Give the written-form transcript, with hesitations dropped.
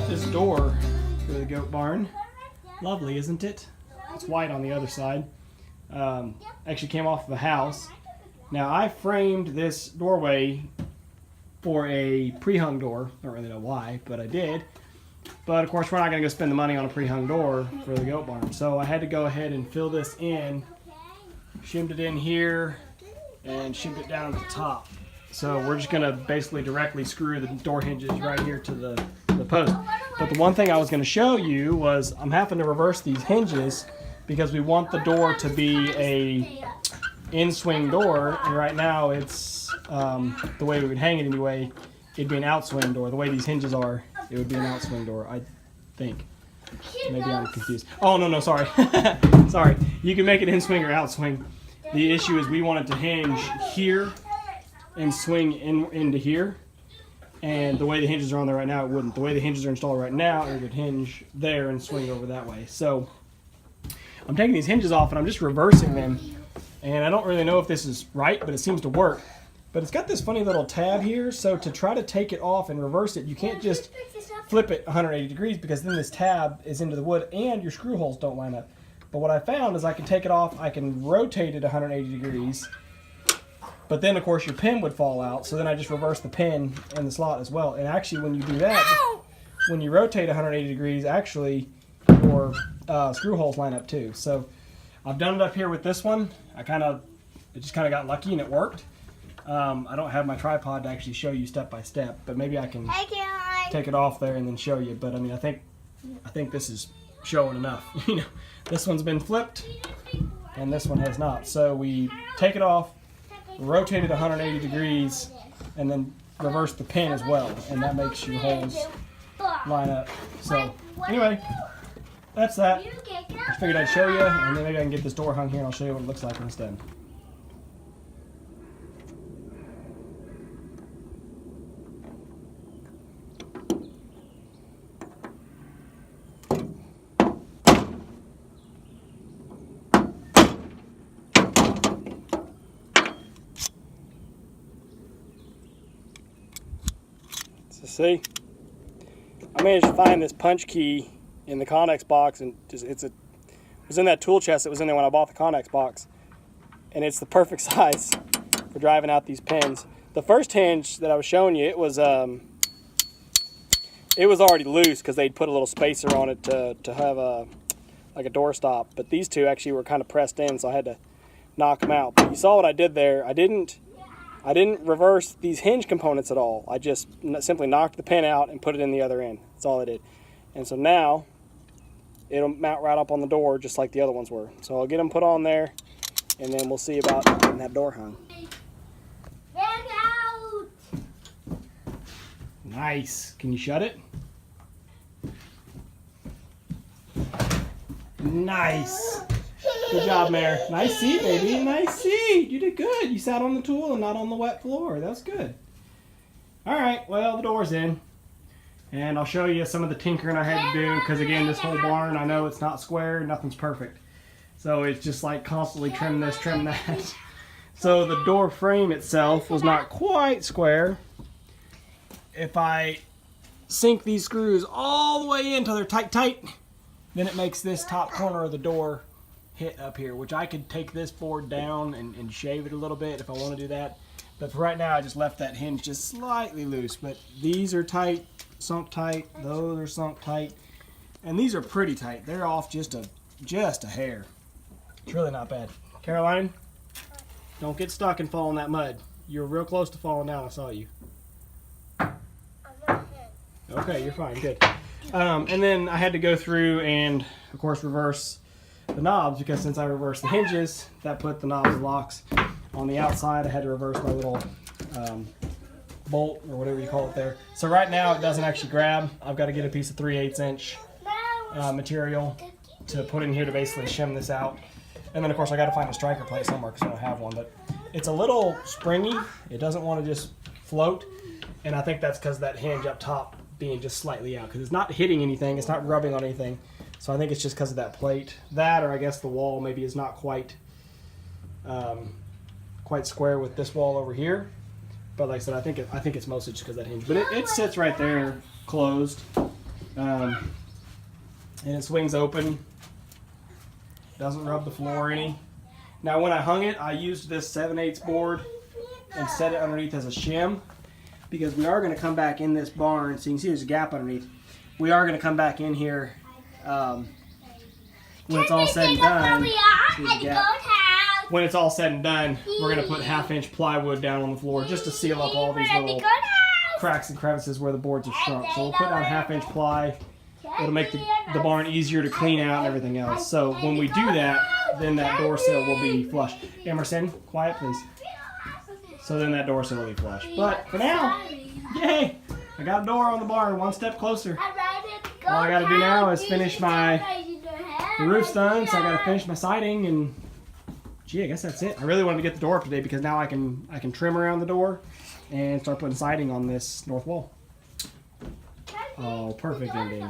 this door for the goat barn. Lovely, isn't it? It's white on the other side. Actually came off of a house. Now I framed this doorway for a pre-hung door. I don't really know why, but I did. But of course we're not going to go spend the money on a pre-hung door for the goat barn. So I had to go ahead and fill this in, shimmed it in here, and shimmed it down to the top. So we're just going to basically directly screw the door hinges right here to the post. But the one thing I was going to show you was I'm having to reverse these hinges because we want the door to be a in-swing door, and right now it's the way we would hang it anyway, it'd be an outswing door. The way these hinges are, it would be an outswing door, I think. Maybe I'm confused. Oh, no, sorry. Sorry. You can make it in-swing or outswing. The issue is we want it to hinge here and swing into here. And the way the hinges are on there right now, it wouldn't. The way the hinges are installed right now, it would hinge there and swing over that way. So I'm taking these hinges off and I'm just reversing them. And I don't really know if this is right, but it seems to work. But it's got this funny little tab here, so to try to take it off and reverse it, you can't just flip it 180 degrees because then this tab is into the wood and your screw holes don't line up. But what I found is I can take it off, I can rotate it 180 degrees, but then of course your pin would fall out, so then I just reverse the pin in the slot as well. And actually when you do that, when you rotate 180 degrees, actually your screw holes line up too. So I've done it up here with this one. It just kind of got lucky and it worked. I don't have my tripod to actually show you step by step, but maybe I can take it off there and then show you. But I mean, I think this is showing enough. You know, this one's been flipped and this one has not. So we take it off, rotate it 180 degrees, and then reverse the pin as well, and that makes your holes line up. So anyway, that's that. I figured I'd show you, and then maybe I can get this door hung here and I'll show you what it looks like when it's done. So see, I managed to find this punch key in the Connex box, and it was in that tool chest that was in there when I bought the Connex box, and it's the perfect size for driving out these pins. The first hinge that I was showing you, it was already loose because they'd put a little spacer on it to have like a door stop, but these two actually were kind of pressed in, so I had to knock them out. But you saw what I did there. I didn't reverse these hinge components at all. I just simply knocked the pin out and put it in the other end. That's all I did. And so now it'll mount right up on the door just like the other ones were. So I'll get them put on there and then we'll see about getting that door hung. Nice. Can you shut it? Nice. Good job, Mare. Nice seat, baby. Nice seat. You did good. You sat on the tool and not on the wet floor. That's good. All right. Well, the door's in. And I'll show you some of the tinkering I had to do because, again, this whole barn, I know it's not square. Nothing's perfect. So it's just like constantly trim this, trim that. So the door frame itself was not quite square. If I sink these screws all the way in until they're tight, then it makes this top corner of the door hit up here, which I could take this board down and shave it a little bit if I want to do that. But for right now, I just left that hinge just slightly loose. But these are tight, sunk tight. Those are sunk tight. And these are pretty tight. They're off just a hair. It's really not bad. Caroline, don't get stuck and fall in that mud. You're real close to falling down. I saw you. Okay, you're fine. Good. And then I had to go through and, of course, reverse the knobs, because since I reversed the hinges, that put the knobs and locks on the outside. I had to reverse my little bolt or whatever you call it there. So right now it doesn't actually grab. I've got to get a piece of 3/8 inch material to put in here to basically shim this out. And then of course I got to find a striker plate somewhere because I don't have one. But it's a little springy. It doesn't want to just float. And I think that's because of that hinge up top being just slightly out, because it's not hitting anything. It's not rubbing on anything. So I think it's just because of that plate. That, or I guess the wall maybe is not quite square with this wall over here. But like I said, I think it's mostly just because of that hinge. But it sits right there closed. And it swings open. Doesn't rub the floor any. Now when I hung it, I used this 7/8 board and set it underneath as a shim, because we are going to come back in this barn. So you can see there's a gap underneath. We are going to come back in here when it's all said and done. When it's all said and done, we're going to put 1/2-inch plywood down on the floor just to seal up all these little cracks and crevices where the boards are shrunk. So we'll put down 1/2-inch ply. It'll make the barn easier to clean out and everything else. So when we do that, then that door sill will be flush. Emerson, quiet please. So then that door sill will be flush. But for now, yay! I got a door on the barn, one step closer. All I got to do now is finish the roof's done, so I got to finish my siding, and gee, I guess that's it. I really wanted to get the door up today because now I can trim around the door and start putting siding on this north wall. Oh, perfect ending.